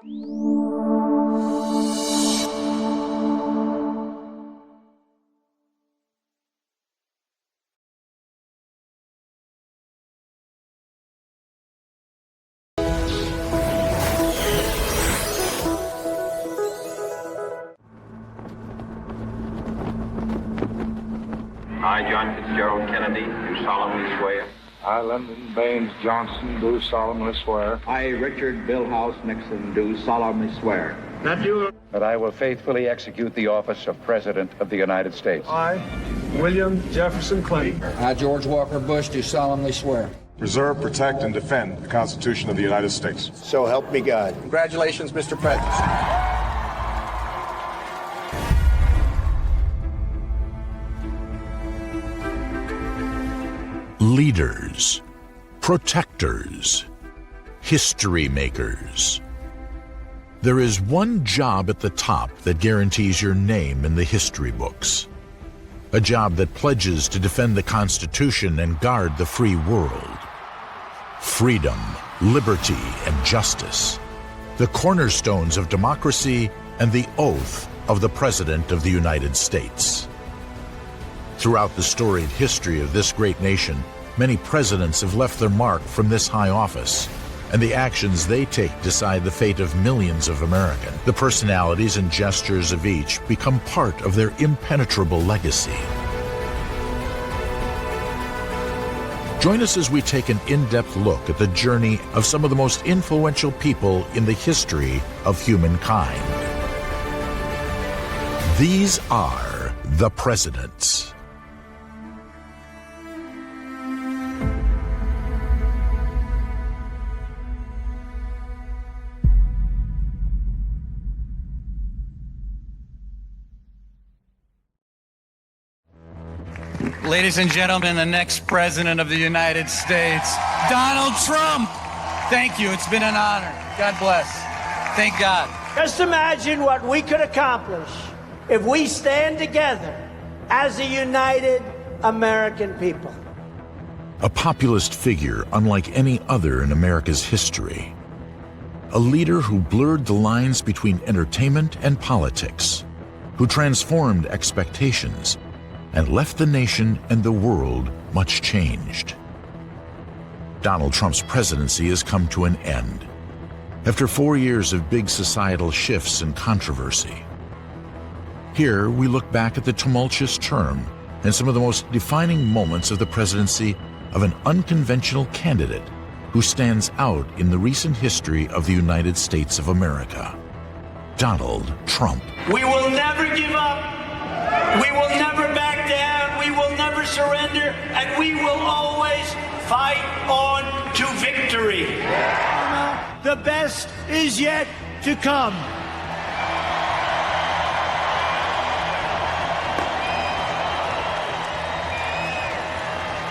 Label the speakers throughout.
Speaker 1: I, John Fitzgerald Kennedy, do solemnly swear.
Speaker 2: I, Lyndon Baines Johnson, do solemnly swear.
Speaker 3: I, Richard Billhouse Nixon, do solemnly swear.
Speaker 4: That I will faithfully execute the office of President of the United States.
Speaker 5: I, William Jefferson Clinton.
Speaker 6: I, George Walker Bush, do solemnly swear.
Speaker 7: Preserve, protect, and defend the Constitution of the United States.
Speaker 8: So help me God.
Speaker 6: Congratulations, Mr. President.
Speaker 9: Leaders, protectors, history makers. There is one job at the top that guarantees your name in the history books. A job that pledges to defend the Constitution and guard the free world. Freedom, liberty, and justice. The cornerstones of democracy and the oath of the President of the United States. Throughout the storied history of this great nation, many presidents have left their mark from this high office, and the actions they take decide the fate of millions of Americans. The personalities and gestures of each become part of their impenetrable legacy. Join us as we take an in-depth look at the journey of some of the most influential people in the history of humankind. These are the presidents.
Speaker 10: Ladies and gentlemen, the next President of the United States, Donald Trump. Thank you. It's been an honor. God bless. Thank God.
Speaker 11: Just imagine what we could accomplish if we stand together as a united American people.
Speaker 9: A populist figure unlike any other in America's history. A leader who blurred the lines between entertainment and politics, who transformed expectations and left the nation and the world much changed. Donald Trump's presidency has come to an end. After 4 years of big societal shifts and controversy. Here we look back at the tumultuous term and some of the most defining moments of the presidency of an unconventional candidate who stands out in the recent history of the United States of America. Donald Trump.
Speaker 11: We will never give up. We will never back down. We will never surrender. And we will always fight on to victory. The best is yet to come.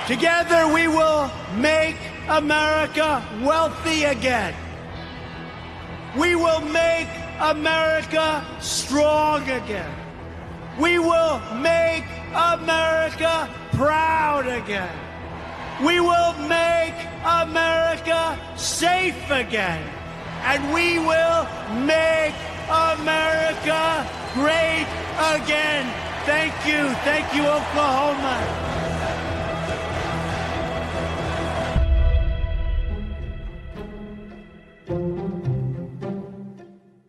Speaker 11: Together we will make America wealthy again. We will make America strong again. We will make America proud again. We will make America safe again. And we will make America great again. Thank you. Thank you, Oklahoma.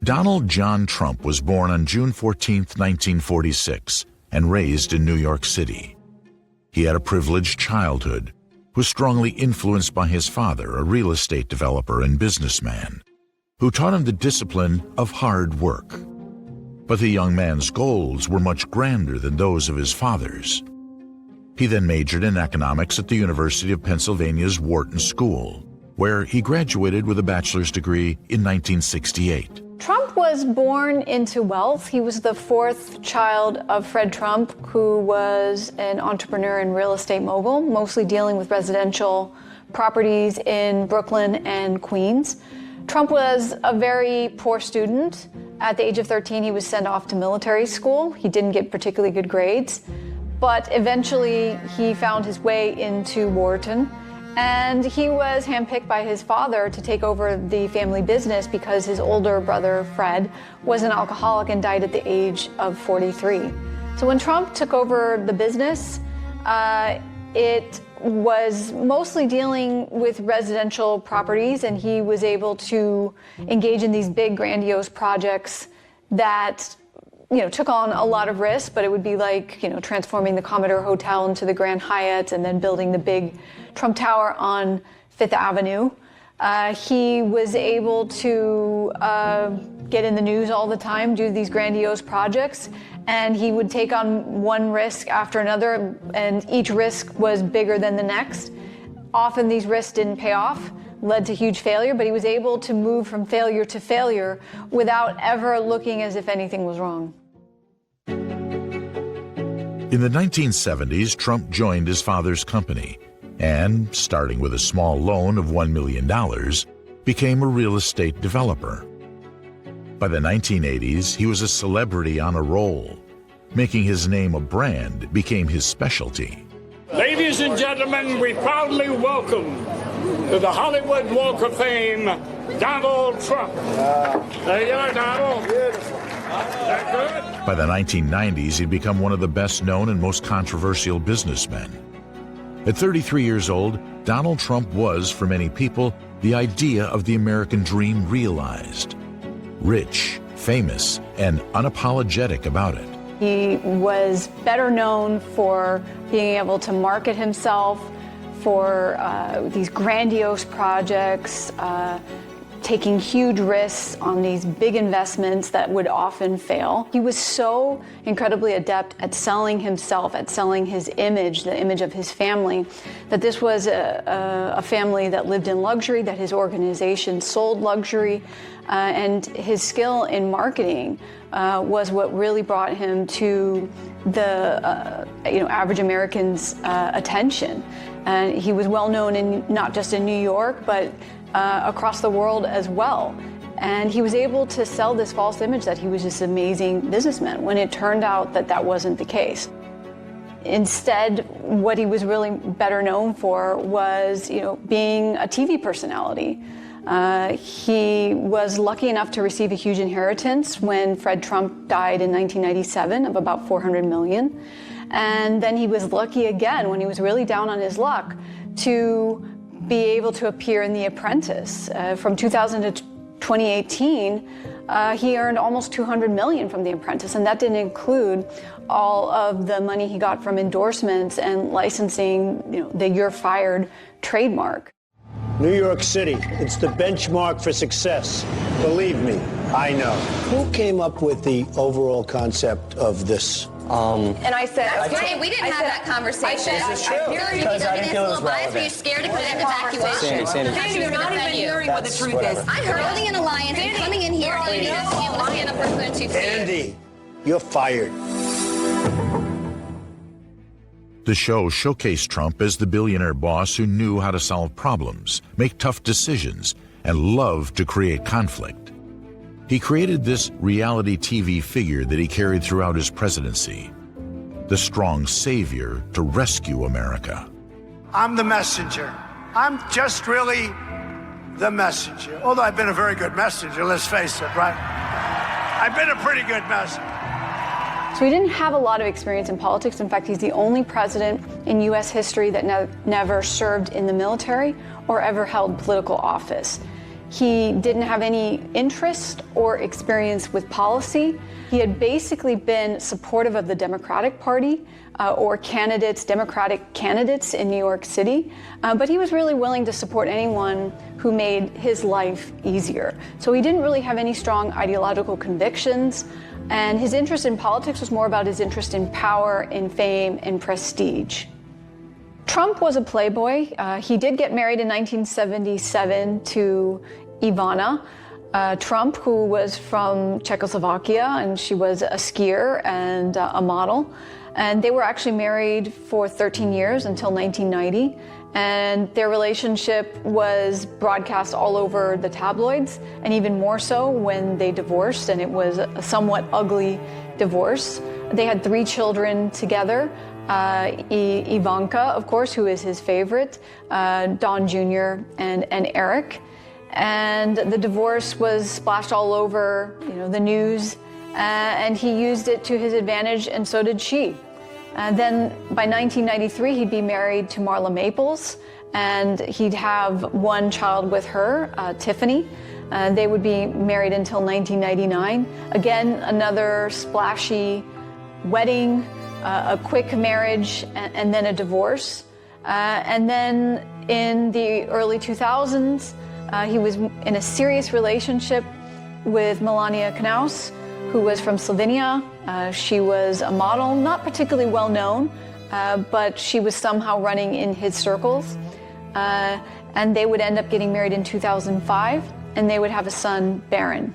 Speaker 9: Donald John Trump was born on June 14, 1946, and raised in New York City. He had a privileged childhood, was strongly influenced by his father, a real estate developer and businessman, who taught him the discipline of hard work. But the young man's goals were much grander than those of his father's. He then majored in economics at the University of Pennsylvania's Wharton School, where he graduated with a bachelor's degree in 1968.
Speaker 12: Trump was born into wealth. He was the fourth child of Fred Trump, who was an entrepreneur and real estate mogul, mostly dealing with residential properties in Brooklyn and Queens. Trump was a very poor student. At the age of 13, he was sent off to military school. He didn't get particularly good grades, but eventually he found his way into Wharton And he was handpicked by his father to take over the family business because his older brother, Fred, was an alcoholic and died at the age of 43. So when Trump took over the business, it was mostly dealing with residential properties, and he was able to engage in these big, grandiose projects that took on a lot of risk, but it would be like, transforming the Commodore Hotel into the Grand Hyatt and then building the big Trump Tower on Fifth Avenue. He was able to get in the news all the time, do these grandiose projects, and he would take on one risk after another, and each risk was bigger than the next. Often these risks didn't pay off, led to huge failure, but he was able to move from failure to failure without ever looking as if anything was wrong.
Speaker 9: In the 1970s, Trump joined his father's company and, starting with a small loan of $1 million, became a real estate developer. By the 1980s, he was a celebrity on a roll. Making his name a brand became his specialty.
Speaker 5: Ladies and gentlemen, we proudly welcome to the Hollywood Walk of Fame, Donald Trump. There you are, Donald. Beautiful. That good?
Speaker 9: By the 1990s, he'd become one of the best-known and most controversial businessmen. At 33 years old, Donald Trump was, for many people, the idea of the American dream realized. Rich, famous, and unapologetic about it.
Speaker 12: He was better known for being able to market himself, for these grandiose projects, taking huge risks on these big investments that would often fail. He was so incredibly adept at selling himself, at selling his image, the image of his family, that this was a family that lived in luxury, that his organization sold luxury, and his skill in marketing was what really brought him to the average American's attention. And he was well known in not just in New York, but across the world as well. And he was able to sell this false image that he was this amazing businessman, when it turned out that that wasn't the case. Instead, what he was really better known for was, being a TV personality. He was lucky enough to receive a huge inheritance when Fred Trump died in 1997 of about $400 million. And then he was lucky again when he was really down on his luck to be able to appear in The Apprentice. From 2000 to 2018, he earned almost $200 million from The Apprentice, and that didn't include all of the money he got from endorsements and licensing, the "You're Fired" trademark.
Speaker 8: New York City, it's the benchmark for success. Believe me, I know. Who came up with the overall concept of this?
Speaker 13: And I said,
Speaker 14: okay, we didn't have that conversation.
Speaker 8: This is true.
Speaker 14: Because I didn't feel it was relevant. Were you scared to put it in evacuation?
Speaker 13: Sandy, you're not even hearing what the truth is.
Speaker 14: I heard building an alliance and coming in here and needed to be able to stand up for who and 2 feet.
Speaker 8: Andy, you're fired.
Speaker 9: The show showcased Trump as the billionaire boss who knew how to solve problems, make tough decisions, and loved to create conflict. He created this reality TV figure that he carried throughout his presidency, the strong savior to rescue America.
Speaker 15: I'm the messenger. I'm just really the messenger. Although I've been a very good messenger, let's face it, right? I've been a pretty good messenger.
Speaker 12: So he didn't have a lot of experience in politics. In fact, he's the only president in U.S. history that never served in the military or ever held political office. He didn't have any interest or experience with policy. He had basically been supportive of the Democratic Party or Democratic candidates in New York City, but he was really willing to support anyone who made his life easier. So he didn't really have any strong ideological convictions, and his interest in politics was more about his interest in power, in fame, and prestige. Trump was a playboy. He did get married in 1977 to Ivana Trump, who was from Czechoslovakia, and she was a skier and a model. And they were actually married for 13 years until 1990. And their relationship was broadcast all over the tabloids, and even more so when they divorced, and it was a somewhat ugly divorce. They had 3 children together. Ivanka, of course, who is his favorite, Don Jr. and Eric. And the divorce was splashed all over, the news, and he used it to his advantage, and so did she. Then by 1993, he'd be married to Marla Maples, and he'd have one child with her, Tiffany. They would be married until 1999. Again, another splashy wedding, a quick marriage, and then a divorce. And then in the early 2000s, he was in a serious relationship with Melania Knaus, who was from Slovenia. She was a model, not particularly well known, but she was somehow running in his circles. And they would end up getting married in 2005, and they would have a son, Baron.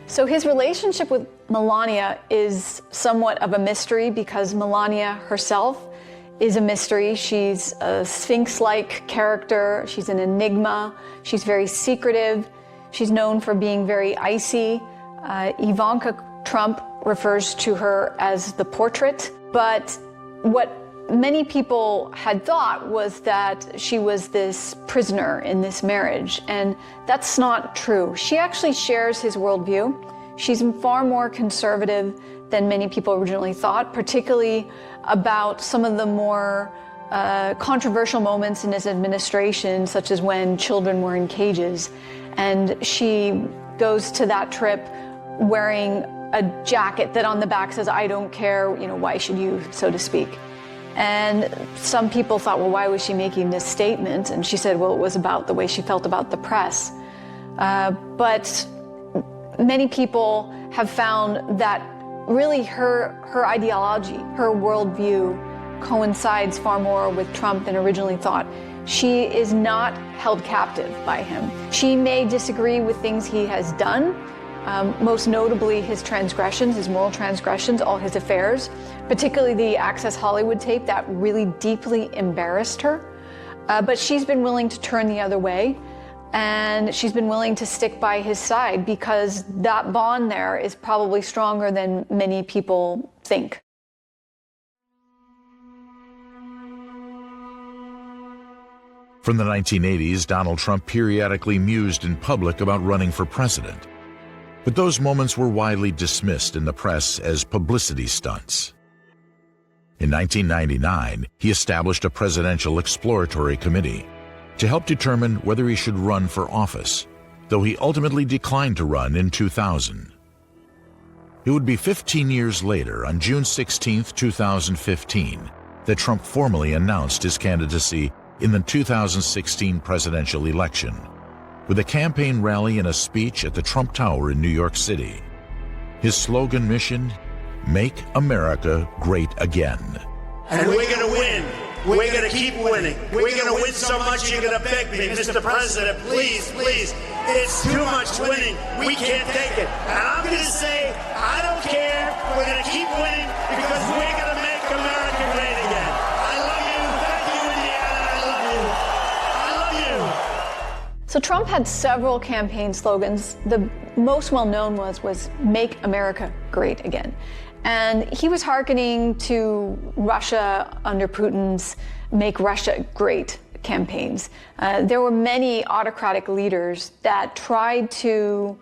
Speaker 12: So his relationship with Melania is somewhat of a mystery because Melania herself is a mystery. She's a Sphinx-like character. She's an enigma. She's very secretive. She's known for being very icy. Ivanka Trump refers to her as the portrait. But what many people had thought was that she was this prisoner in this marriage, and that's not true. She actually shares his worldview. She's far more conservative than many people originally thought, particularly about some of the more controversial moments in his administration, such as when children were in cages. And she goes to that trip wearing a jacket that on the back says, "I don't care, why should you," so to speak. And some people thought, well, why was she making this statement? And she said, well, it was about the way she felt about the press. But many people have found that really her ideology, her worldview coincides far more with Trump than originally thought. She is not held captive by him. She may disagree with things he has done, most notably his transgressions, his moral transgressions, all his affairs, particularly the Access Hollywood tape that really deeply embarrassed her. But she's been willing to turn the other way, and she's been willing to stick by his side because that bond there is probably stronger than many people think.
Speaker 9: From the 1980s, Donald Trump periodically mused in public about running for president. But those moments were widely dismissed in the press as publicity stunts. In 1999, he established a presidential exploratory committee to help determine whether he should run for office, though he ultimately declined to run in 2000. It would be 15 years later, on June 16, 2015, that Trump formally announced his candidacy in the 2016 presidential election, with a campaign rally and a speech at the Trump Tower in New York City. His slogan mission, "Make America Great Again."
Speaker 11: And we're going to win. We're going to keep winning. We're going to win so much you're going to beg me, Mr. President, please, please. It's too much winning. We can't take it. And I'm going to say, I don't care. We're going to keep winning because we're going to make America great again. I love you. Thank you, Indiana. I love you. I love you.
Speaker 12: So Trump had several campaign slogans. The most well-known was "Make America Great Again." And he was hearkening to Russia under Putin's "Make Russia Great" campaigns. There were many autocratic leaders that tried to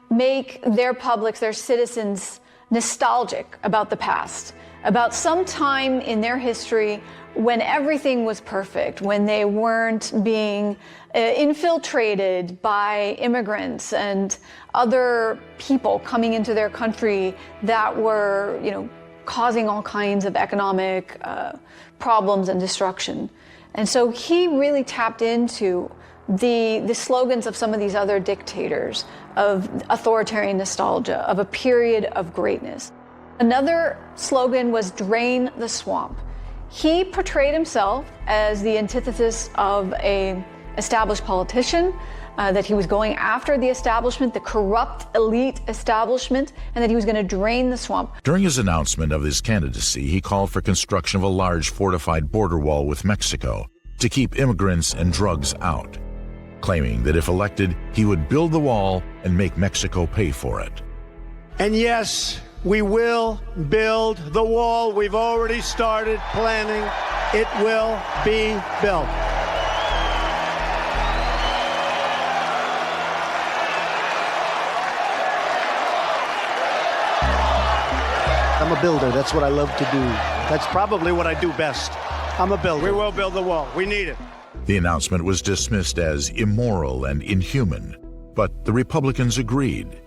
Speaker 12: make their publics, their citizens, nostalgic about the past, about some time in their history when everything was perfect, when they weren't being infiltrated by immigrants and other people coming into their country that were, causing all kinds of economic problems and destruction. And so he really tapped into the slogans of some of these other dictators, of authoritarian nostalgia, of a period of greatness. Another slogan was "Drain the Swamp." He portrayed himself as the antithesis of an established politician, that he was going after the establishment, the corrupt elite establishment, and that he was going to drain the swamp.
Speaker 9: During his announcement of his candidacy, he called for construction of a large fortified border wall with Mexico to keep immigrants and drugs out, claiming that if elected, he would build the wall and make Mexico pay for it.
Speaker 15: And yes,
Speaker 8: We will build the wall. We've already started planning. It will be built. I'm a builder. That's what I love to do. That's probably what I do best. I'm a builder. We will build the wall. We need it.
Speaker 9: The announcement was dismissed as immoral and inhuman, but the Republicans agreed.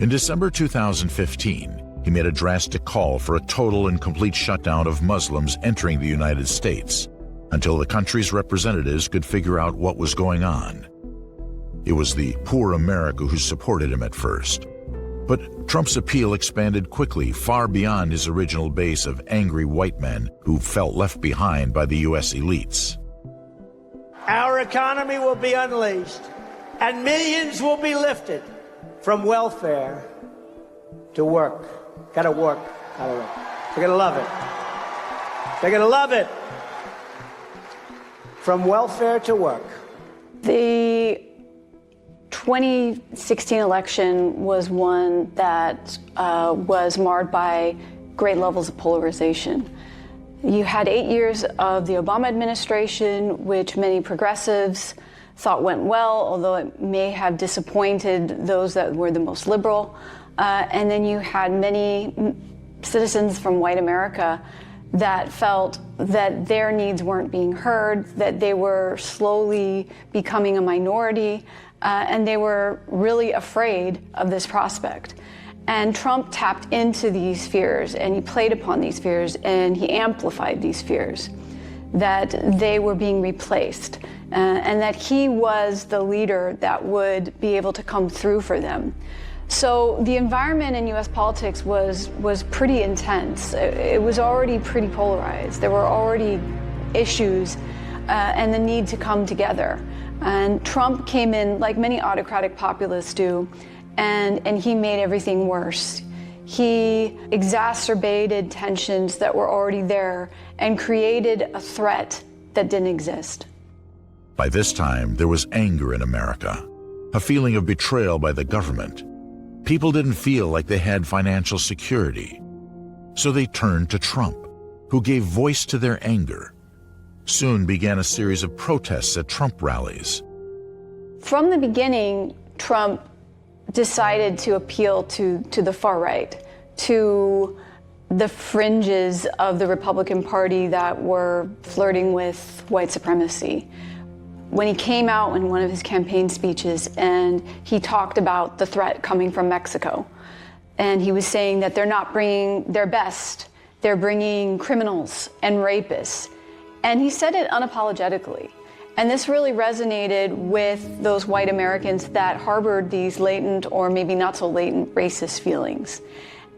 Speaker 9: In December 2015, he made a drastic call for a total and complete shutdown of Muslims entering the United States until the country's representatives could figure out what was going on. It was the poor America who supported him at first. But Trump's appeal expanded quickly, far beyond his original base of angry white men who felt left behind by the U.S. elites.
Speaker 8: Our economy will be unleashed, and millions will be lifted from welfare to work. Gotta work, gotta work. They're gonna love it. They're gonna love it. From welfare to work.
Speaker 12: The 2016 election was one that was marred by great levels of polarization. You had 8 years of the Obama administration, which many progressives thought went well, although it may have disappointed those that were the most liberal. And then you had many citizens from white America that felt that their needs weren't being heard, that they were slowly becoming a minority, and they were really afraid of this prospect. And Trump tapped into these fears, and he played upon these fears, and he amplified these fears, that they were being replaced, and that he was the leader that would be able to come through for them. So the environment in U.S. politics was pretty intense. It was already pretty polarized. There were already issues and the need to come together. And Trump came in, like many autocratic populists do, and he made everything worse. He exacerbated tensions that were already there and created a threat that didn't exist.
Speaker 9: By this time, there was anger in America, a feeling of betrayal by the government. People didn't feel like they had financial security. So they turned to Trump, who gave voice to their anger. Soon began a series of protests at Trump rallies.
Speaker 12: From the beginning, Trump decided to appeal to the far right, to the fringes of the Republican Party that were flirting with white supremacy. When he came out in one of his campaign speeches and he talked about the threat coming from Mexico, and he was saying that they're not bringing their best, they're bringing criminals and rapists. And he said it unapologetically. And this really resonated with those white Americans that harbored these latent or maybe not so latent racist feelings.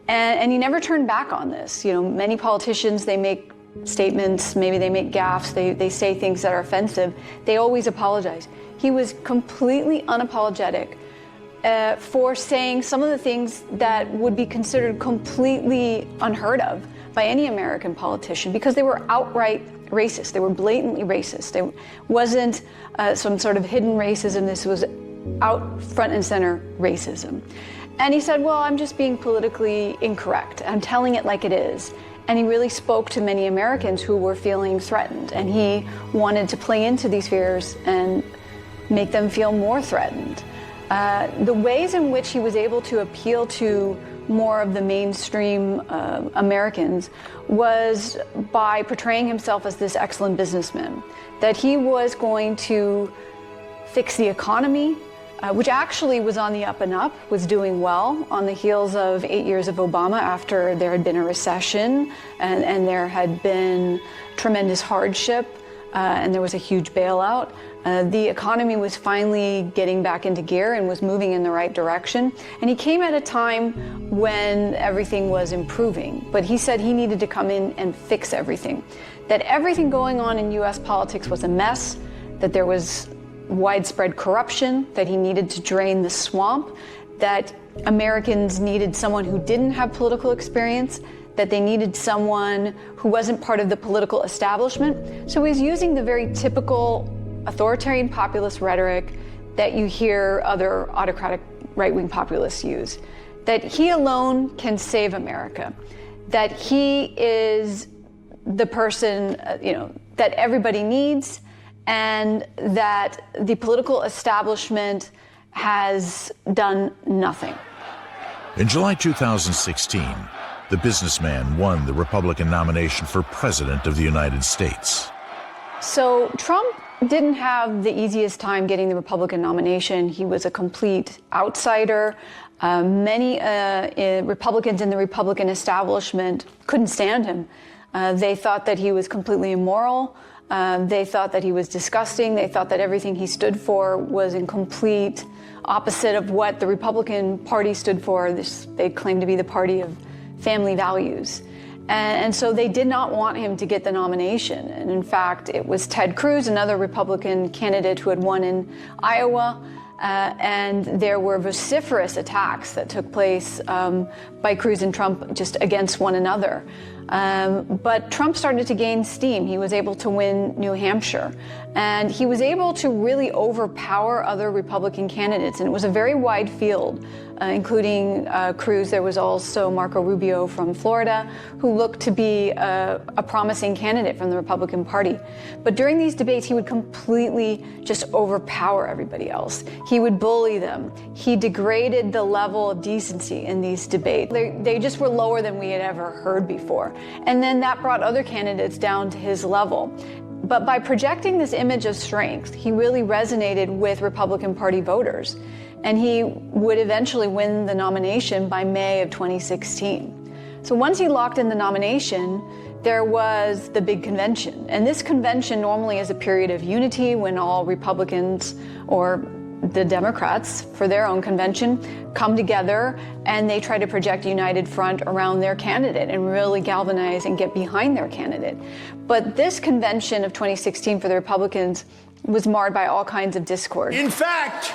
Speaker 12: And he never turned back on this. You know, many politicians, they make statements, maybe they make gaffes, they say things that are offensive. They always apologize. He was completely unapologetic for saying some of the things that would be considered completely unheard of by any American politician because they were outright racist. They were blatantly racist. It wasn't some sort of hidden racism. This was out front and center racism. And he said, well, I'm just being politically incorrect. I'm telling it like it is. And he really spoke to many Americans who were feeling threatened. And he wanted to play into these fears and make them feel more threatened. The ways in which he was able to appeal to more of the mainstream Americans was by portraying himself as this excellent businessman, that he was going to fix the economy, which actually was on the up and up, was doing well on the heels of 8 years of Obama after there had been a recession and there had been tremendous hardship and there was a huge bailout. The economy was finally getting back into gear and was moving in the right direction. And he came at a time when everything was improving. But he said he needed to come in and fix everything. That everything going on in U.S. politics was a mess, that there was widespread corruption, that he needed to drain the swamp, that Americans needed someone who didn't have political experience, that they needed someone who wasn't part of the political establishment. So he's using the very typical authoritarian populist rhetoric that you hear other autocratic right-wing populists use. that he alone can save America, that he is the person, that everybody needs, and that the political establishment has done nothing.
Speaker 9: In July 2016, the businessman won the Republican nomination for President of the United States.
Speaker 12: So Trump didn't have the easiest time getting the Republican nomination. He was a complete outsider. Many Republicans in the Republican establishment couldn't stand him. They thought that he was completely immoral. They thought that he was disgusting. They thought that everything he stood for was in complete opposite of what the Republican Party stood for. They claimed to be the party of family values. And so they did not want him to get the nomination. And in fact, it was Ted Cruz, another Republican candidate who had won in Iowa. And there were vociferous attacks that took place by Cruz and Trump just against one another. But Trump started to gain steam. He was able to win New Hampshire. And he was able to really overpower other Republican candidates. And it was a very wide field, including Cruz. There was also Marco Rubio from Florida, who looked to be a promising candidate from the Republican Party. But during these debates, he would completely just overpower everybody else. He would bully them. He degraded the level of decency in these debates. They just were lower than we had ever heard before. And then that brought other candidates down to his level. But by projecting this image of strength, he really resonated with Republican Party voters. And he would eventually win the nomination by May of 2016. So once he locked in the nomination, there was the big convention. And this convention normally is a period of unity when all Republicans or the Democrats, for their own convention, come together and they try to project a united front around their candidate and really galvanize and get behind their candidate. But this convention of 2016 for the Republicans was marred by all kinds of discord.
Speaker 15: In fact,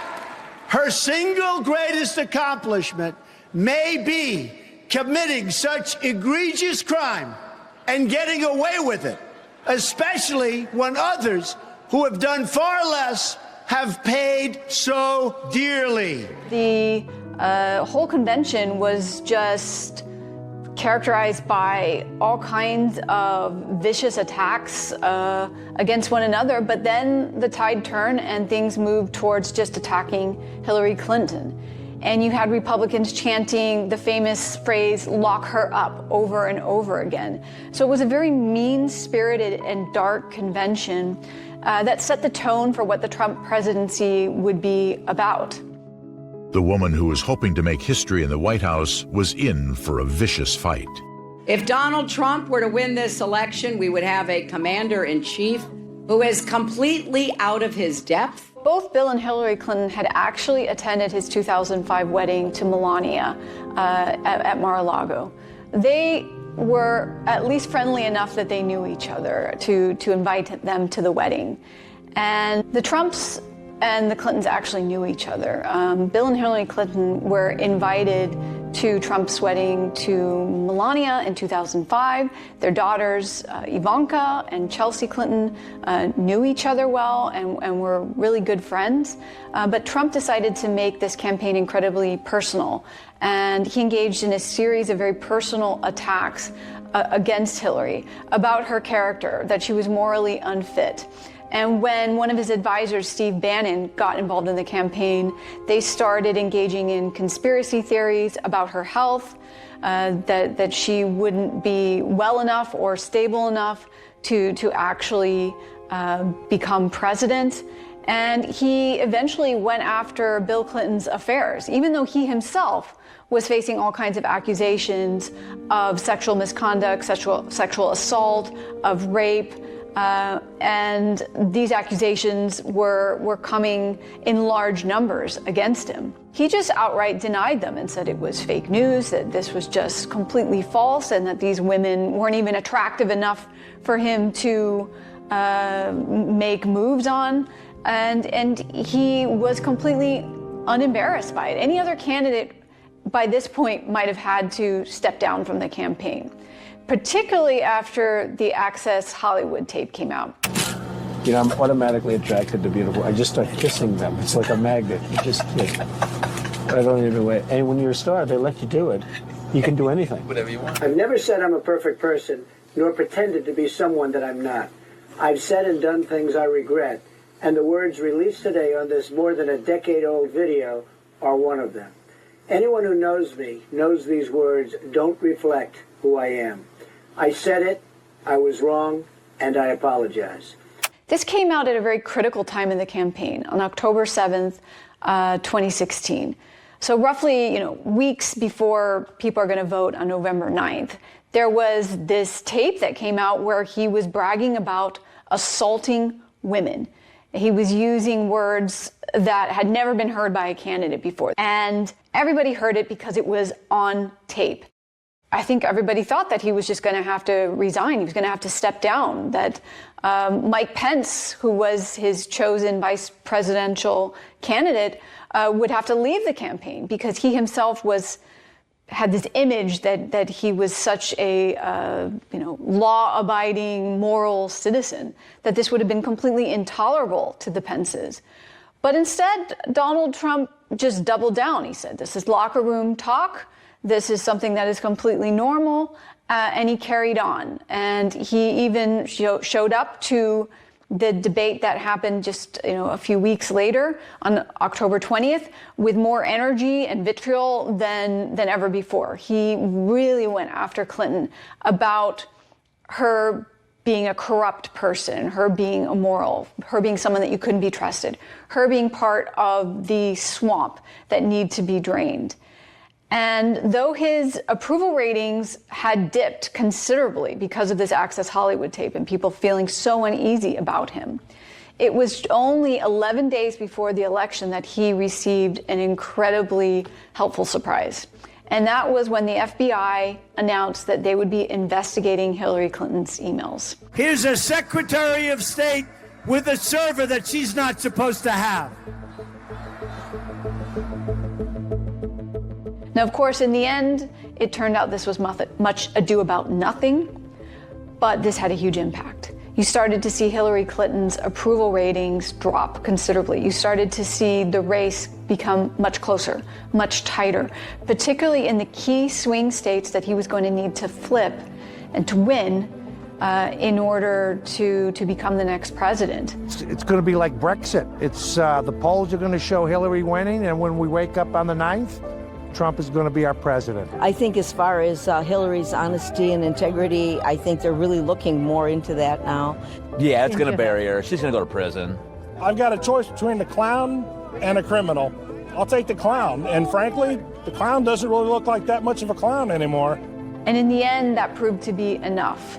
Speaker 15: her single greatest accomplishment may be committing such egregious crime and getting away with it, especially when others who have done far less have paid so dearly.
Speaker 12: The whole convention was just characterized by all kinds of vicious attacks against one another, but then the tide turned and things moved towards just attacking Hillary Clinton. And you had Republicans chanting the famous phrase, "lock her up," over and over again. So it was a very mean-spirited and dark convention that set the tone for what the Trump presidency would be about.
Speaker 9: The woman who was hoping to make history in the White House was in for a vicious fight.
Speaker 16: If Donald Trump were to win this election, we would have a commander-in-chief who is completely out of his depth.
Speaker 12: Both Bill and Hillary Clinton had actually attended his 2005 wedding to Melania at Mar-a-Lago. They were at least friendly enough that they knew each other to invite them to the wedding. And the Trumps and the Clintons actually knew each other. Bill and Hillary Clinton were invited to Trump's wedding to Melania in 2005. Their daughters, Ivanka and Chelsea Clinton, knew each other well and were really good friends. But Trump decided to make this campaign incredibly personal. And he engaged in a series of very personal attacks against Hillary about her character, that she was morally unfit. And when one of his advisors, Steve Bannon, got involved in the campaign, they started engaging in conspiracy theories about her health, that she wouldn't be well enough or stable enough to actually become president. And he eventually went after Bill Clinton's affairs, even though he himself was facing all kinds of accusations of sexual misconduct, sexual assault, of rape. And these accusations were coming in large numbers against him. He just outright denied them and said it was fake news, that this was just completely false, and that these women weren't even attractive enough for him to make moves on. And he was completely unembarrassed by it. Any other candidate by this point might have had to step down from the campaign, particularly after the Access Hollywood tape came out.
Speaker 17: You know, I'm automatically attracted to beautiful. I just start kissing them. It's like a magnet. You just
Speaker 8: I don't even know. And when you're a star, they let you do it. You can do anything.
Speaker 10: Whatever you want.
Speaker 8: I've never said I'm a perfect person, nor pretended to be someone that I'm not. I've said and done things I regret, and the words released today on this more than a decade-old video are one of them. Anyone who knows me knows these words don't reflect who I am. I said it, I was wrong, and I apologize. This came out at a very critical time in the campaign, on October 7th, 2016. So roughly, weeks before people are going to vote on November 9th, there was this tape that came out where he was bragging about assaulting women. He was using words that had never been heard by a candidate before. And everybody heard it because it was on tape. I think everybody thought that he was just going to have to resign. He was going to have to step down, that Mike Pence, who was his chosen vice presidential candidate, would have to leave the campaign because he himself had this image that he was such a law-abiding, moral citizen, that this would have been completely intolerable to the Pences. But instead, Donald Trump just doubled down. He said, this is locker room talk. This is something that is completely normal. And he carried on. And he even showed up to the debate that happened just a few weeks later on October 20th with more energy and vitriol than ever before. He really went after Clinton about her being a corrupt person, her being immoral, her being someone that you couldn't be trusted, her being part of the swamp that need to be drained. And though his approval ratings had dipped considerably because of this Access Hollywood tape and people feeling so uneasy about him, it was only 11 days before the election that he received an incredibly helpful surprise. And that was when the FBI announced that they would be investigating Hillary Clinton's emails.
Speaker 15: Here's a Secretary of State with a server that she's not supposed to have.
Speaker 12: Now, of course, in the end, it turned out this was much ado about nothing, but this had a huge impact. You started to see Hillary Clinton's approval ratings drop considerably. You started to see the race become much closer, much tighter, particularly in the key swing states that he was going to need to flip and to win in order to become the next president.
Speaker 17: It's going to be like Brexit. It's the polls are going to show Hillary winning, and when we wake up on the 9th, Trump is going to be our president.
Speaker 18: I think as far as Hillary's honesty and integrity, I think they're really looking more into that now.
Speaker 19: Yeah, it's going to bury her. She's going to go to prison.
Speaker 20: I've got a choice between the clown and a criminal. I'll take the clown. And frankly, the clown doesn't really look like that much of a clown anymore.
Speaker 12: And in the end, that proved to be enough.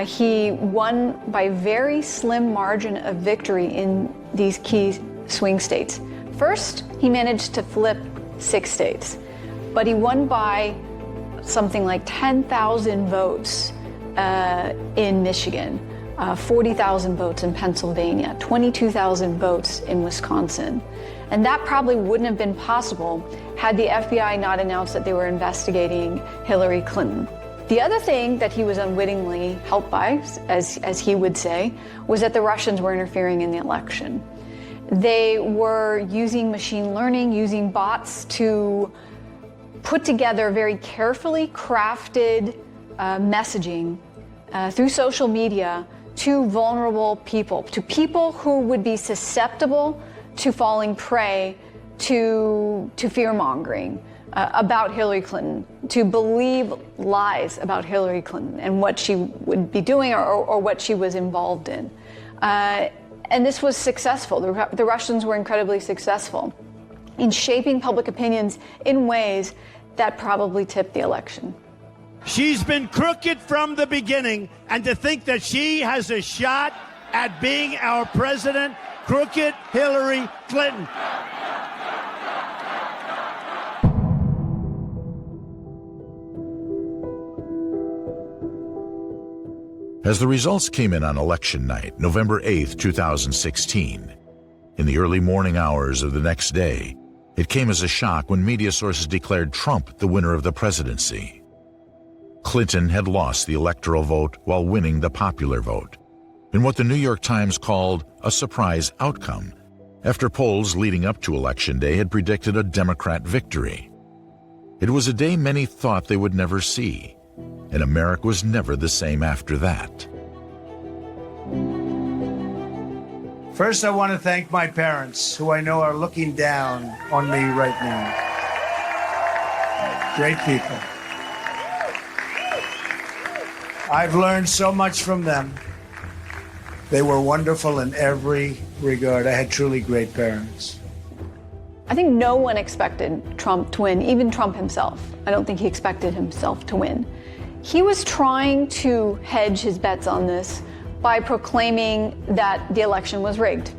Speaker 12: He won by very slim margin of victory in these key swing states. First, he managed to flip 6 states, but he won by something like 10,000 votes in Michigan, 40,000 votes in Pennsylvania, 22,000 votes in Wisconsin. And that probably wouldn't have been possible had the FBI not announced that they were investigating Hillary Clinton. The other thing that he was unwittingly helped by, as he would say, was that the Russians were interfering in the election. They were using machine learning, using bots to put together very carefully crafted messaging through social media to vulnerable people, to people who would be susceptible to falling prey to fear-mongering about Hillary Clinton, to believe lies about Hillary Clinton and what she would be doing or what she was involved in. And this was successful. The Russians were incredibly successful in shaping public opinions in ways that probably tipped the election.
Speaker 15: She's been crooked from the beginning, and to think that she has a shot at being our president, crooked Hillary Clinton.
Speaker 9: As the results came in on election night, November 8, 2016, in the early morning hours of the next day, it came as a shock when media sources declared Trump the winner of the presidency. Clinton had lost the electoral vote while winning the popular vote, in what the New York Times called a surprise outcome, after polls leading up to Election Day had predicted a Democrat victory. It was a day many thought they would never see, and America was never the same after that.
Speaker 15: First, I want to thank my parents, who I know are looking down on me right now. Great people. I've learned so much from them. They were wonderful in every regard. I had truly great parents.
Speaker 12: I think no one expected Trump to win, even Trump himself. I don't think he expected himself to win. He was trying to hedge his bets on this by proclaiming that the election was rigged.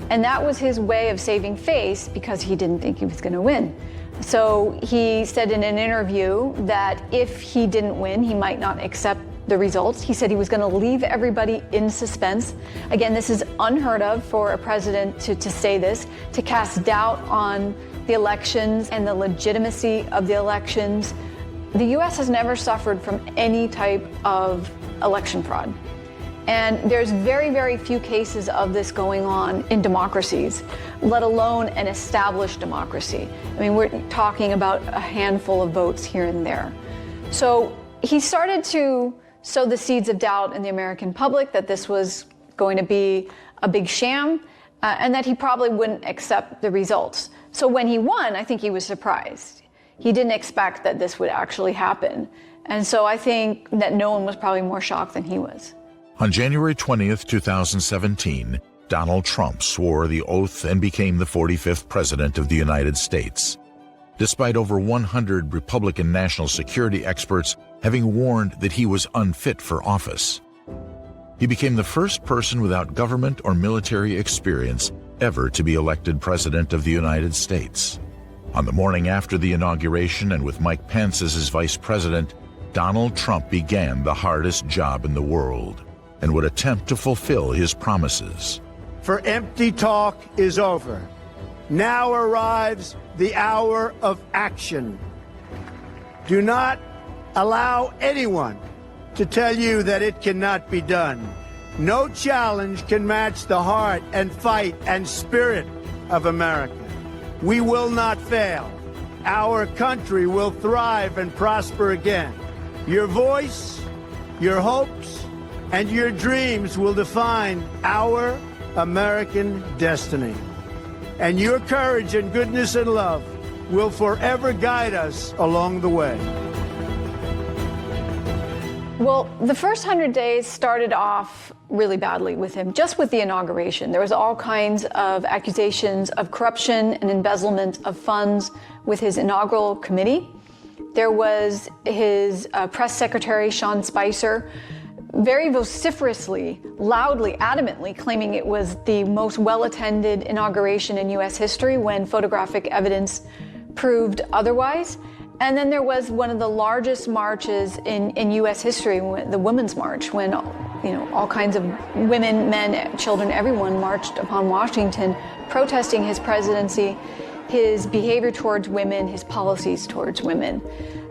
Speaker 12: And that was his way of saving face because he didn't think he was going to win. So he said in an interview that if he didn't win, he might not accept the results. He said he was going to leave everybody in suspense. Again, this is unheard of for a president to say this, to cast doubt on the elections and the legitimacy of the elections. The U.S. has never suffered from any type of election fraud. And there's very, very few cases of this going on in democracies, let alone an established democracy. I mean, we're talking about a handful of votes here and there. So he started to sow the seeds of doubt in the American public that this was going to be a big sham and that he probably wouldn't accept the results. So when he won, I think he was surprised. He didn't expect that this would actually happen. And so I think that no one was probably more shocked than he was.
Speaker 9: On January 20th, 2017, Donald Trump swore the oath and became the 45th President of the United States. Despite over 100 Republican national security experts having warned that he was unfit for office. He became the first person without government or military experience ever to be elected President of the United States. On the morning after the inauguration, and with Mike Pence as his vice president, Donald Trump began the hardest job in the world and would attempt to fulfill his promises.
Speaker 15: For empty talk is over. Now arrives the hour of action. Do not allow anyone to tell you that it cannot be done. No challenge can match the heart and fight and spirit of America. We will not fail. Our country will thrive and prosper again. Your voice, your hopes, and your dreams will define our American destiny. And your courage and goodness and love will forever guide us along the way.
Speaker 12: Well, the first 100 days started off really badly with him, just with the inauguration. There was all kinds of accusations of corruption and embezzlement of funds with his inaugural committee. There was his press secretary, Sean Spicer, very vociferously, loudly, adamantly claiming it was the most well-attended inauguration in U.S. history when photographic evidence proved otherwise. And then there was one of the largest marches in U.S. history, the Women's March, when all kinds of women, men, children, everyone marched upon Washington, protesting his presidency, his behavior towards women, his policies towards women.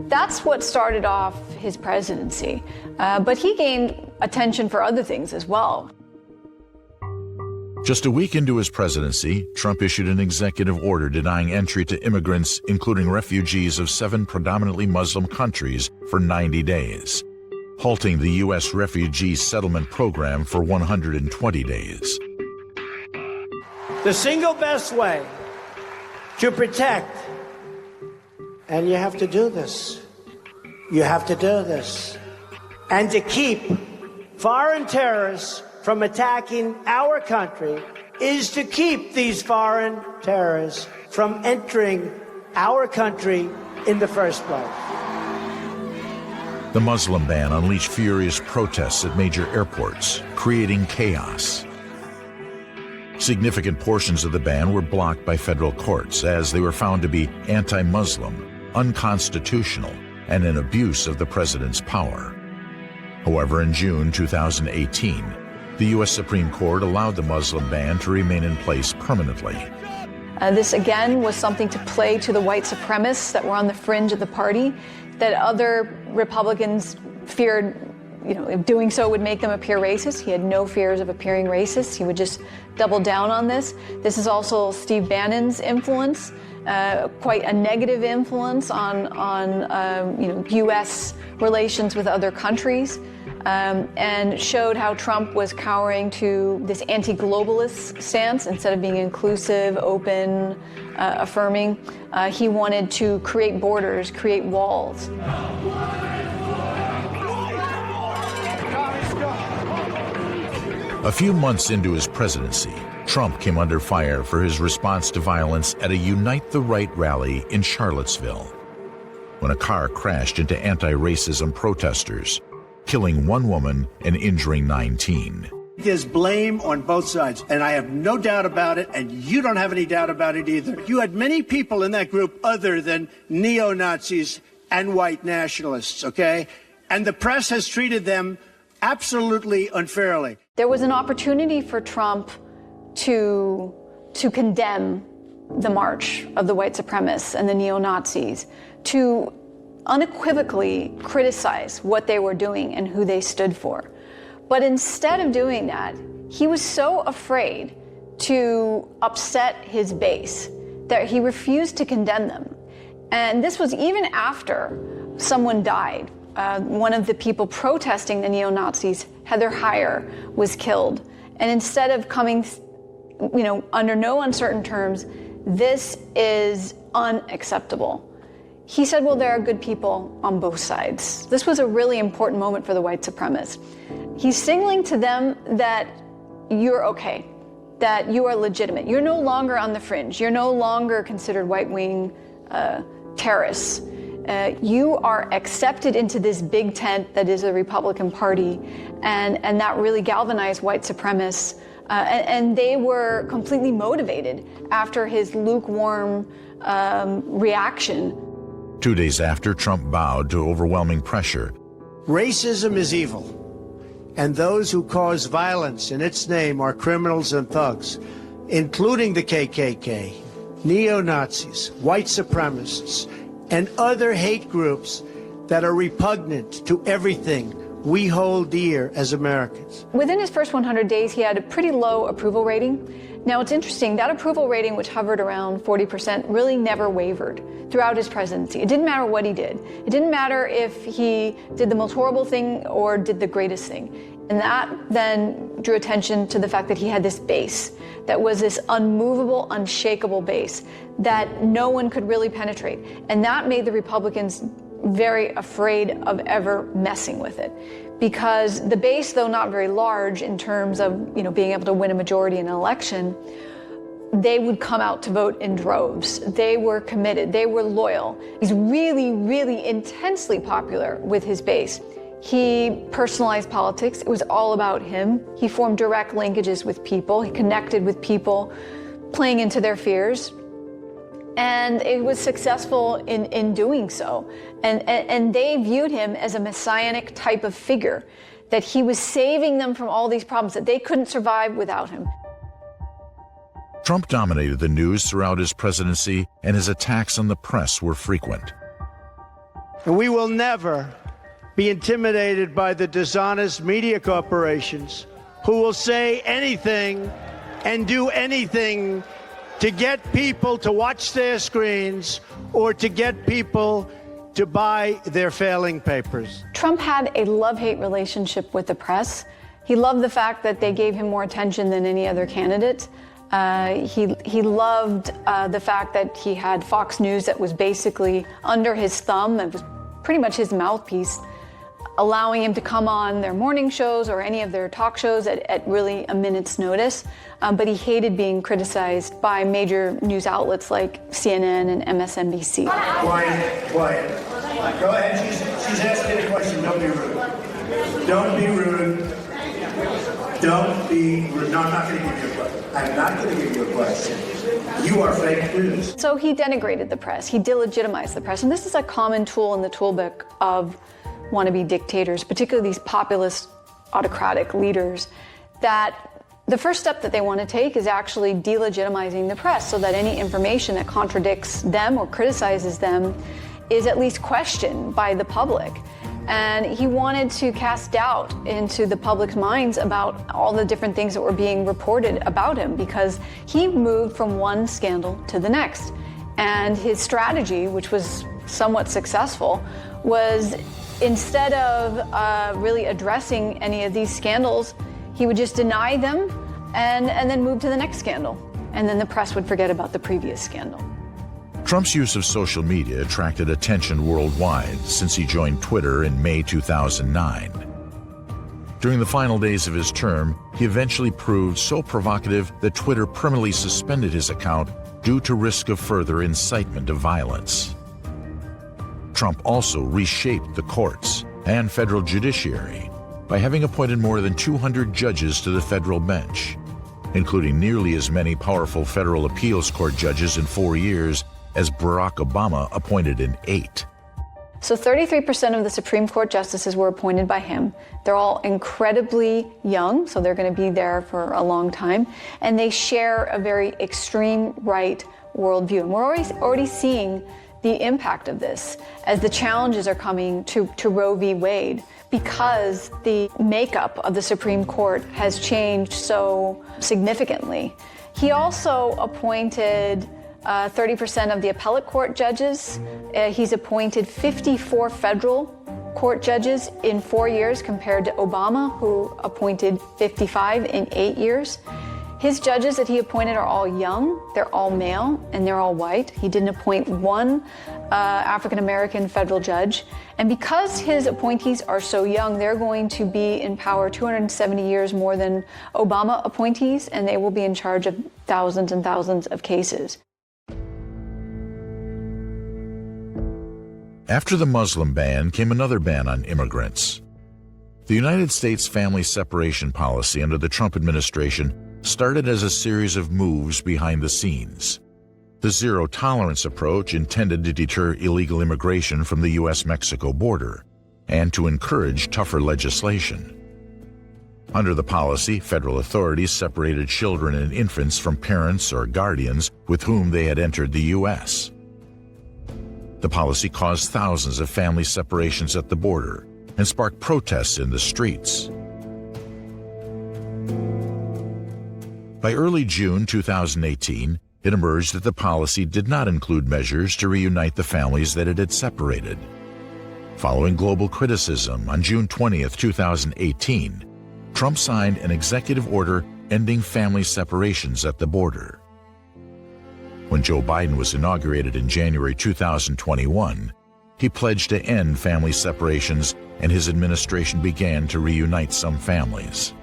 Speaker 12: That's what started off his presidency. But he gained attention for other things as well.
Speaker 9: Just a week into his presidency, Trump issued an executive order denying entry to immigrants, including refugees of 7 predominantly Muslim countries, for 90 days, halting the U.S. refugee settlement program for 120 days.
Speaker 8: The single best way to protect, and you have to do this, and to keep foreign terrorists from attacking our country is to keep these foreign terrorists from entering our country in the first place.
Speaker 9: The Muslim ban unleashed furious protests at major airports, creating chaos. Significant portions of the ban were blocked by federal courts as they were found to be anti-Muslim, unconstitutional, and an abuse of the president's power. However, in June 2018, the U.S. Supreme Court allowed the Muslim ban to remain in place permanently.
Speaker 12: This, again, was something to play to the white supremacists that were on the fringe of the party, that other Republicans feared if doing so would make them appear racist. He had no fears of appearing racist. He would just double down on this. This is also Steve Bannon's influence, quite a negative influence on U.S. relations with other countries, and showed how Trump was cowering to this anti-globalist stance instead of being inclusive, open, affirming. He wanted to create borders, create walls.
Speaker 9: A few months into his presidency, Trump came under fire for his response to violence at a Unite the Right rally in Charlottesville, when a car crashed into anti-racism protesters, killing one woman and injuring 19.
Speaker 15: There's blame on both sides, and I have no doubt about it, and you don't have any doubt about it either. You had many people in that group other than neo-Nazis and white nationalists, okay? And the press has treated them absolutely unfairly.
Speaker 12: There was an opportunity for Trump to condemn the march of the white supremacists and the neo-Nazis, to unequivocally criticize what they were doing and who they stood for. But instead of doing that, he was so afraid to upset his base that he refused to condemn them. And this was even after someone died. One of the people protesting the neo-Nazis, Heather Heyer, was killed. And instead of coming, under no uncertain terms, this is unacceptable, he said, well, there are good people on both sides. This was a really important moment for the white supremacists. He's signaling to them that you're okay, that you are legitimate. You're no longer on the fringe. You're no longer considered right-wing terrorists. You are accepted into this big tent that is the Republican Party, and that really galvanized white supremacists. And they were completely motivated after his lukewarm reaction.
Speaker 9: 2 days after, Trump bowed to overwhelming pressure.
Speaker 15: Racism is evil, and those who cause violence in its name are criminals and thugs, including the KKK, neo-Nazis, white supremacists, and other hate groups that are repugnant to everything we hold dear as Americans.
Speaker 12: Within his first 100 days, he had a pretty low approval rating. Now, it's interesting, that approval rating, which hovered around 40%, really never wavered throughout his presidency. It didn't matter what he did. It didn't matter if he did the most horrible thing or did the greatest thing. And that then drew attention to the fact that he had this base that was this unmovable, unshakable base that no one could really penetrate. And that made the Republicans very afraid of ever messing with it. Because the base, though not very large in terms of being able to win a majority in an election, they would come out to vote in droves. They were committed. They were loyal. He's really, really intensely popular with his base. He personalized politics. It was all about him. He formed direct linkages with people. He connected with people, playing into their fears. And it was successful in doing so. And they viewed him as a messianic type of figure, that he was saving them from all these problems, that they couldn't survive without him.
Speaker 9: Trump dominated the news throughout his presidency, and his attacks on the press were frequent.
Speaker 15: And we will never be intimidated by the dishonest media corporations who will say anything and do anything to get people to watch their screens or to get people to buy their failing papers.
Speaker 12: Trump had a love-hate relationship with the press. He loved the fact that they gave him more attention than any other candidate. He loved the fact that he had Fox News that was basically under his thumb. It was pretty much his mouthpiece, allowing him to come on their morning shows or any of their talk shows at really a minute's notice. But he hated being criticized by major news outlets like CNN and MSNBC.
Speaker 15: Quiet. Go ahead. She's asking a question. Don't be rude. Don't be rude. Don't be rude. No, I'm not going to give you a question. I'm not going to give you a question. You are fake news.
Speaker 12: So he denigrated the press. He delegitimized the press. And this is a common tool in the toolbook of wannabe dictators, particularly these populist autocratic leaders, that the first step that they want to take is actually delegitimizing the press so that any information that contradicts them or criticizes them is at least questioned by the public. And he wanted to cast doubt into the public's minds about all the different things that were being reported about him, because he moved from one scandal to the next. And his strategy, which was somewhat successful, was instead of really addressing any of these scandals, he would just deny them and then move to the next scandal. And then the press would forget about the previous scandal.
Speaker 9: Trump's use of social media attracted attention worldwide since he joined Twitter in May 2009. During the final days of his term, he eventually proved so provocative that Twitter permanently suspended his account due to risk of further incitement of violence. Trump also reshaped the courts and federal judiciary by having appointed more than 200 judges to the federal bench, including nearly as many powerful federal appeals court judges in 4 years as Barack Obama appointed in 8.
Speaker 12: So 33% of the Supreme Court justices were appointed by him. They're all incredibly young, so they're going to be there for a long time. And they share a very extreme right worldview. And we're already seeing the impact of this as the challenges are coming to Roe v. Wade, because the makeup of the Supreme Court has changed so significantly. He also appointed 30% of the appellate court judges. He's appointed 54 federal court judges in 4 years compared to Obama, who appointed 55 in 8 years. His judges that he appointed are all young, they're all male, and they're all white. He didn't appoint one African-American federal judge. And because his appointees are so young, they're going to be in power 270 years more than Obama appointees, and they will be in charge of thousands and thousands of cases.
Speaker 9: After the Muslim ban came another ban on immigrants. The United States family separation policy under the Trump administration started as a series of moves behind the scenes. The zero-tolerance approach intended to deter illegal immigration from the U.S.-Mexico border and to encourage tougher legislation. Under the policy, federal authorities separated children and infants from parents or guardians with whom they had entered the U.S. The policy caused thousands of family separations at the border and sparked protests in the streets. By early June 2018, it emerged that the policy did not include measures to reunite the families that it had separated. Following global criticism, on June 20, 2018, Trump signed an executive order ending family separations at the border. When Joe Biden was inaugurated in January 2021, he pledged to end family separations, and his administration began to reunite some families.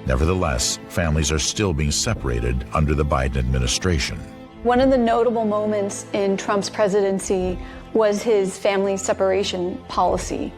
Speaker 9: Nevertheless, families are still being separated under the Biden administration.
Speaker 12: One of the notable moments in Trump's presidency was his family separation policy,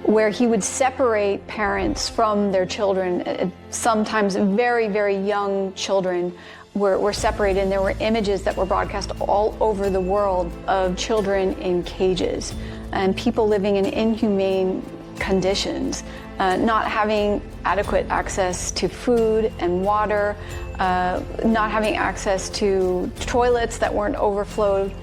Speaker 12: where he would separate parents from their children. Sometimes very, very young children were separated, and there were images that were broadcast all over the world of children in cages and people living in inhumane conditions, not having adequate access to food and water, not having access to toilets that weren't overflowed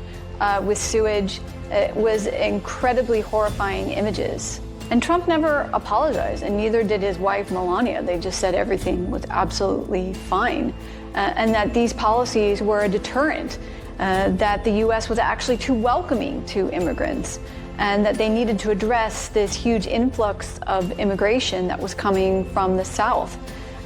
Speaker 12: with sewage. It was incredibly horrifying images. And Trump never apologized, and neither did his wife, Melania. They just said everything was absolutely fine, and that these policies were a deterrent, that the U.S. was actually too welcoming to immigrants, and that they needed to address this huge influx of immigration that was coming from the South.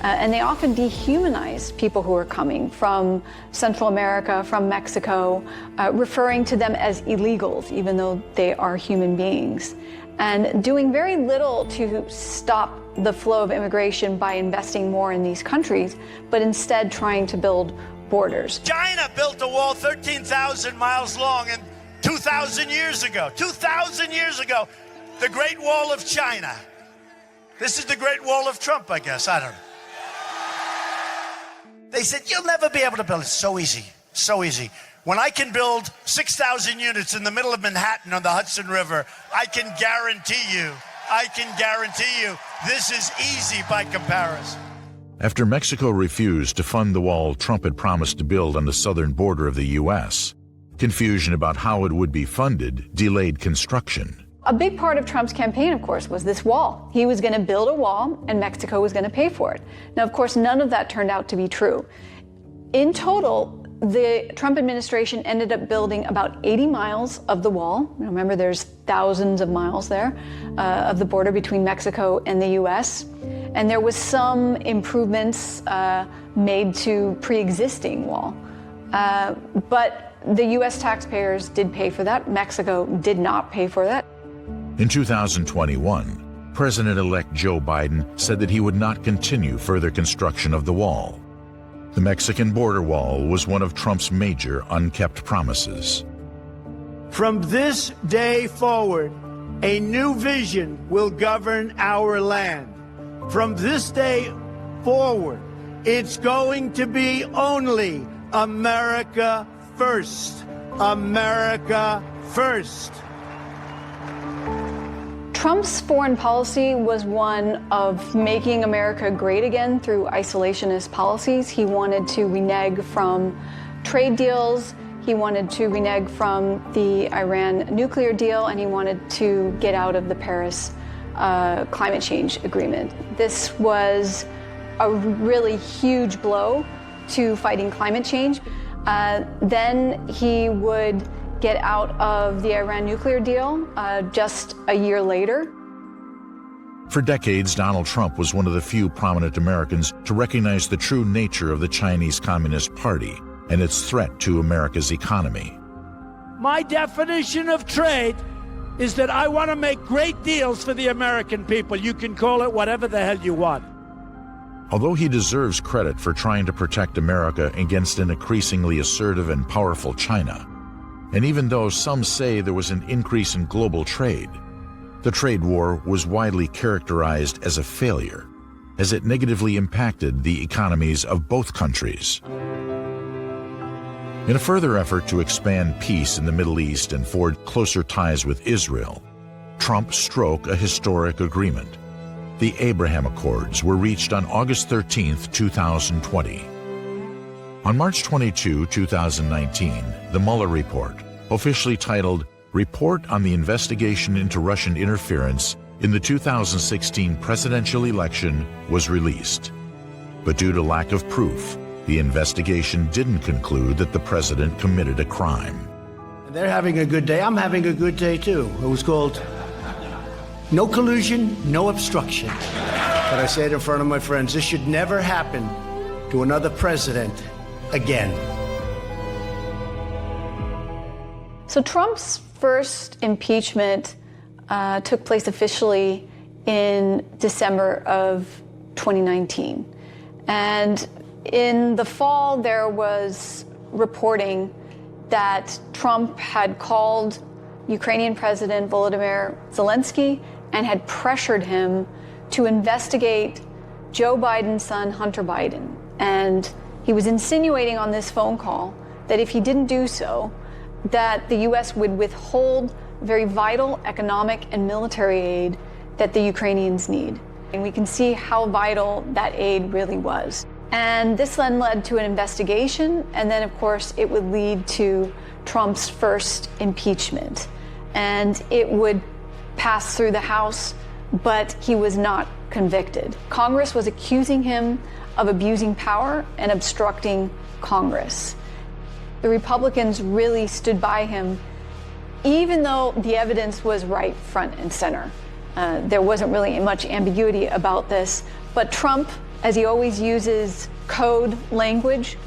Speaker 12: And they often dehumanize people who are coming from Central America, from Mexico, referring to them as illegals, even though they are human beings, and doing very little to stop the flow of immigration by investing more in these countries, but instead trying to build borders.
Speaker 15: China built a wall 13,000 miles long and 2,000 years ago. 2,000 years ago, the Great Wall of China. This is the Great Wall of Trump, I guess. I don't know. They said, you'll never be able to build it. So easy, so easy. When I can build 6,000 units in the middle of Manhattan on the Hudson River, I can guarantee you, this is easy by comparison.
Speaker 9: After Mexico refused to fund the wall Trump had promised to build on the southern border of the U.S., confusion about how it would be funded delayed construction.
Speaker 12: A big part of Trump's campaign, of course, was this wall. He was going to build a wall and Mexico was going to pay for it. Now, of course, none of that turned out to be true. In total, the Trump administration ended up building about 80 miles of the wall. Remember, there's thousands of miles there of the border between Mexico and the U.S. And there was some improvements made to pre-existing wall. But the U.S. taxpayers did pay for that. Mexico did not pay for that.
Speaker 9: In 2021, President-elect Joe Biden said that he would not continue further construction of the wall. The Mexican border wall was one of Trump's major unkept promises.
Speaker 15: From this day forward, a new vision will govern our land. From this day forward, it's going to be only America first. America first.
Speaker 12: Trump's foreign policy was one of making America great again through isolationist policies. He wanted to renege from trade deals, he wanted to renege from the Iran nuclear deal, and he wanted to get out of the Paris climate change agreement. This was a really huge blow to fighting climate change. Then he would get out of the Iran nuclear deal just a year later.
Speaker 9: For decades, Donald Trump was one of the few prominent Americans to recognize the true nature of the Chinese Communist Party and its threat to America's economy.
Speaker 15: My definition of trade is that I want to make great deals for the American people. You can call it whatever the hell you want.
Speaker 9: Although he deserves credit for trying to protect America against an increasingly assertive and powerful China, and even though some say there was an increase in global trade, the trade war was widely characterized as a failure, as it negatively impacted the economies of both countries. In a further effort to expand peace in the Middle East and forge closer ties with Israel, Trump struck a historic agreement. The Abraham Accords were reached on August 13, 2020. On March 22, 2019, the Mueller report, officially titled Report on the Investigation into Russian Interference in the 2016 Presidential Election, was released. But due to lack of proof, the investigation didn't conclude that the president committed a crime.
Speaker 15: They're having a good day. I'm having a good day, too. It was called No Collusion, No Obstruction. But I say it in front of my friends, this should never happen to another president again.
Speaker 12: So Trump's first impeachment took place officially in December of 2019. And in the fall, there was reporting that Trump had called Ukrainian President Volodymyr Zelensky and had pressured him to investigate Joe Biden's son, Hunter Biden. And he was insinuating on this phone call that if he didn't do so, that the U.S. would withhold very vital economic and military aid that the Ukrainians need. And we can see how vital that aid really was. And this then led to an investigation, and then, of course, it would lead to Trump's first impeachment. And it would pass through the House, but he was not convicted. Congress was accusing him of abusing power and obstructing Congress. The Republicans really stood by him, even though the evidence was right front and center. There wasn't really much ambiguity about this, but Trump, as he always uses code language,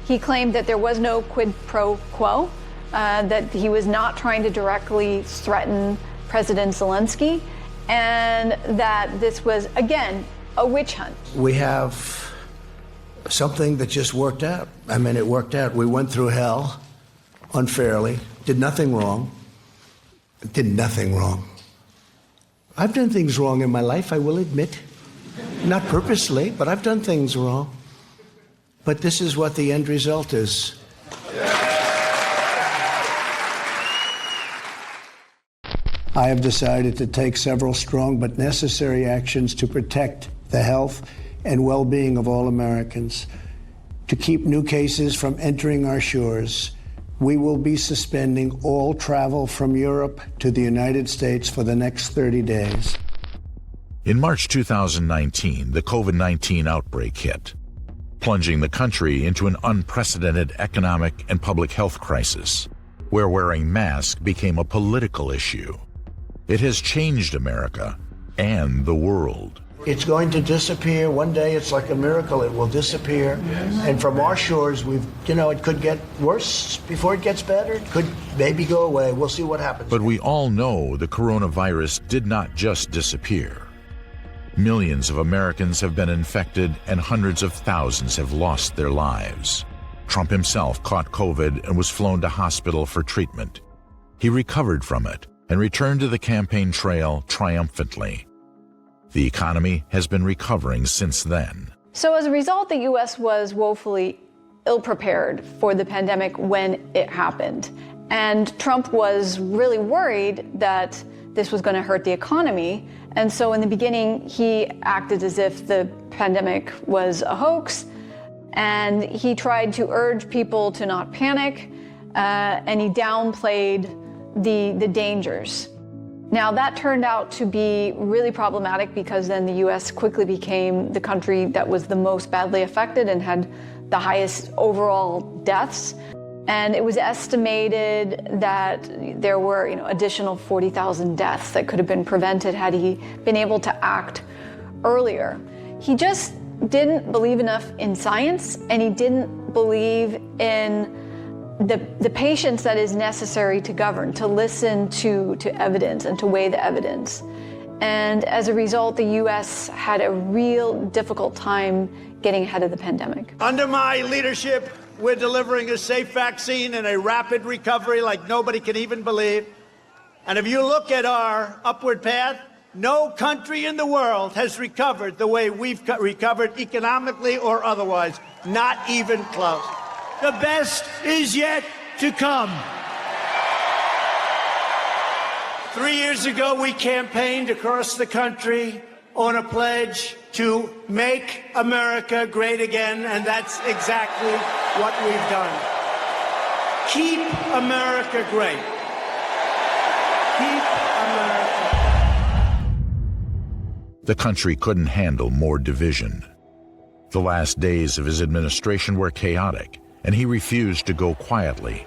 Speaker 12: he claimed that there was no quid pro quo, that he was not trying to directly threaten President Zelensky, and that this was, again, a witch hunt.
Speaker 15: We have something that just worked out. I mean, it worked out. We went through hell unfairly, did nothing wrong, did nothing wrong. I've done things wrong in my life, I will admit. Not purposely, but I've done things wrong. But this is what the end result is. I have decided to take several strong but necessary actions to protect the health and well-being of all Americans, to keep new cases from entering our shores, we will be suspending all travel from Europe to the United States for the next 30 days.
Speaker 9: In March 2019, the COVID-19 outbreak hit, plunging the country into an unprecedented economic and public health crisis, where wearing masks became a political issue. It has changed America and the world.
Speaker 15: It's going to disappear. One day it's like a miracle. It will disappear. And from our shores, it could get worse before it gets better. It could maybe go away. We'll see what happens.
Speaker 9: But we all know the coronavirus did not just disappear. Millions of Americans have been infected and hundreds of thousands have lost their lives. Trump himself caught COVID and was flown to hospital for treatment. He recovered from it and returned to the campaign trail triumphantly. The economy has been recovering since then.
Speaker 12: So as a result, the U.S. was woefully ill-prepared for the pandemic when it happened. And Trump was really worried that this was going to hurt the economy. And so in the beginning, he acted as if the pandemic was a hoax. And he tried to urge people to not panic. And he downplayed the dangers. Now, that turned out to be really problematic because then the U.S. quickly became the country that was the most badly affected and had the highest overall deaths. And it was estimated that there were, additional 40,000 deaths that could have been prevented had he been able to act earlier. He just didn't believe enough in science, and he didn't believe in the patience that is necessary to govern, to listen to evidence and to weigh the evidence. And as a result, the U.S. had a real difficult time getting ahead of the pandemic.
Speaker 8: Under my leadership, we're delivering a safe vaccine and a rapid recovery like nobody can even believe. And if you look at our upward path, no country in the world has recovered the way we've recovered economically or otherwise, not even close. The best is yet to come. 3 years ago, we campaigned across the country on a pledge to make America great again, and that's exactly what we've done. Keep America great. Keep America.
Speaker 9: The country couldn't handle more division. The last days of his administration were chaotic, and he refused to go quietly.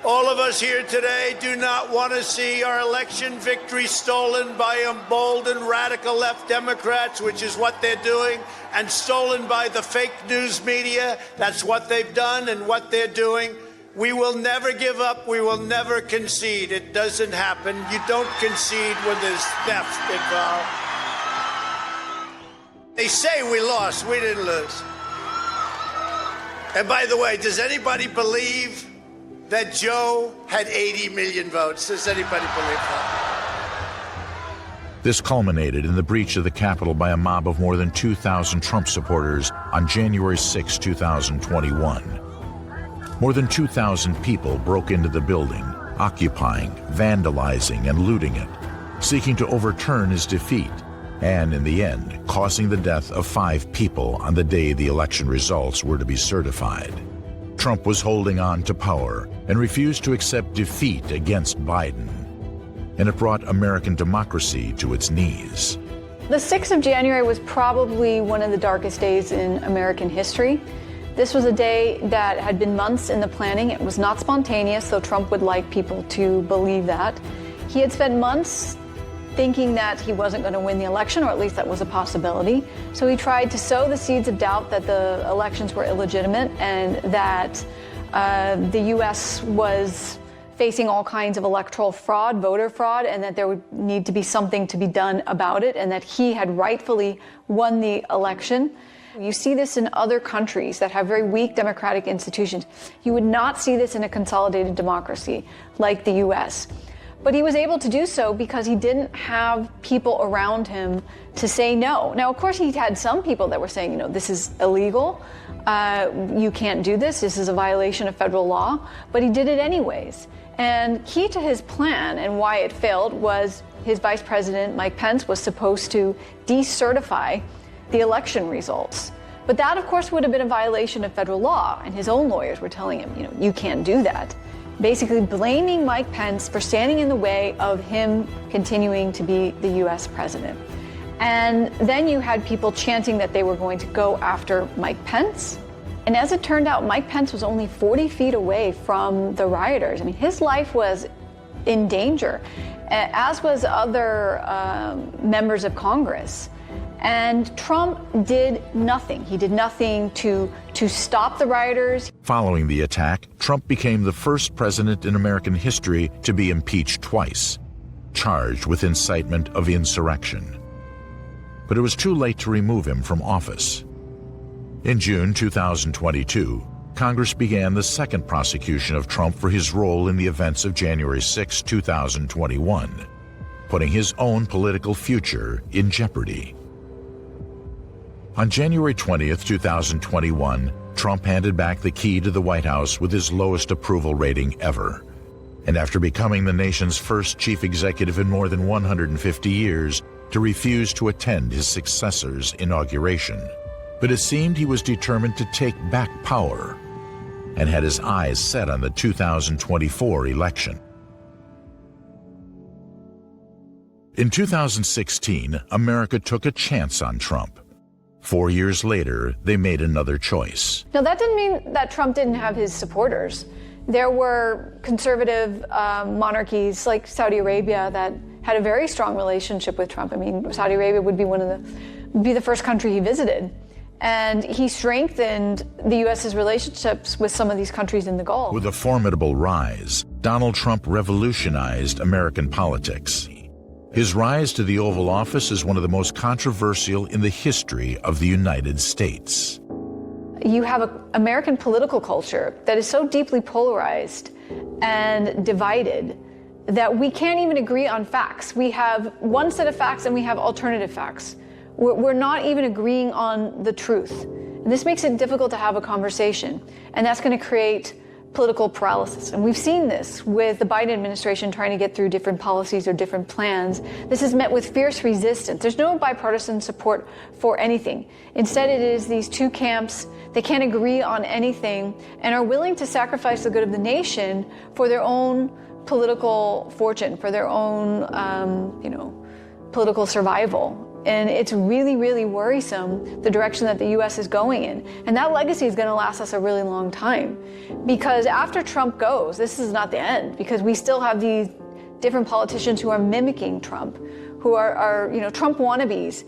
Speaker 15: All of us here today do not want to see our election victory stolen by emboldened radical left Democrats, which is what they're doing, and stolen by the fake news media. That's what they've done and what they're doing. We will never give up. We will never concede. It doesn't happen. You don't concede when there's theft involved. They say we lost. We didn't lose. And by the way, does anybody believe that Joe had 80 million votes? Does anybody believe that?
Speaker 9: This culminated in the breach of the Capitol by a mob of more than 2,000 Trump supporters on January 6, 2021. More than 2,000 people broke into the building, occupying, vandalizing, and looting it, seeking to overturn his defeat, and in the end, causing the death of 5 people on the day the election results were to be certified. Trump was holding on to power and refused to accept defeat against Biden. And it brought American democracy to its knees.
Speaker 12: The 6th of January was probably one of the darkest days in American history. This was a day that had been months in the planning. It was not spontaneous, though Trump would like people to believe that. He had spent months thinking that he wasn't going to win the election, or at least that was a possibility. So he tried to sow the seeds of doubt that the elections were illegitimate and that the U.S. was facing all kinds of electoral fraud, voter fraud, and that there would need to be something to be done about it, and that he had rightfully won the election. You see this in other countries that have very weak democratic institutions. You would not see this in a consolidated democracy like the U.S. But he was able to do so because he didn't have people around him to say no. Now, of course, he had some people that were saying, this is illegal. You can't do this. This is a violation of federal law. But he did it anyways. And key to his plan and why it failed was his vice president, Mike Pence, was supposed to decertify the election results. But that, of course, would have been a violation of federal law, and his own lawyers were telling him, you know, you can't do that. Basically blaming Mike Pence for standing in the way of him continuing to be the U.S. president. And then you had people chanting that they were going to go after Mike Pence. And as it turned out, Mike Pence was only 40 feet away from the rioters. I mean, his life was in danger, as was other members of Congress. And Trump did nothing. He did nothing to stop the rioters.
Speaker 9: Following the attack, Trump became the first president in American history to be impeached twice, charged with incitement of insurrection. But it was too late to remove him from office. In June 2022, Congress began the second prosecution of Trump for his role in the events of January 6, 2021, putting his own political future in jeopardy. On January 20th, 2021, Trump handed back the key to the White House with his lowest approval rating ever. And after becoming the nation's first chief executive in more than 150 years, to refuse to attend his successor's inauguration. But it seemed he was determined to take back power and had his eyes set on the 2024 election. In 2016, America took a chance on Trump. 4 years later, they made another choice.
Speaker 12: Now, that didn't mean that Trump didn't have his supporters. There were conservative monarchies like Saudi Arabia that had a very strong relationship with Trump. I mean, Saudi Arabia would be the first country he visited. And he strengthened the U.S.'s relationships with some of these countries in the Gulf.
Speaker 9: With a formidable rise, Donald Trump revolutionized American politics. His rise to the Oval Office is one of the most controversial in the history of the United States.
Speaker 12: You have an American political culture that is so deeply polarized and divided that we can't even agree on facts. We have one set of facts and we have alternative facts. We're not even agreeing on the truth. And this makes it difficult to have a conversation, and that's going to create political paralysis. And we've seen this with the Biden administration trying to get through different policies or different plans. This is met with fierce resistance. There's no bipartisan support for anything. Instead, it is these two camps. They can't agree on anything and are willing to sacrifice the good of the nation for their own political fortune, for their own, political survival. And it's really, really worrisome, the direction that the U.S. is going in. And that legacy is going to last us a really long time. Because after Trump goes, this is not the end, because we still have these different politicians who are mimicking Trump, who are Trump wannabes,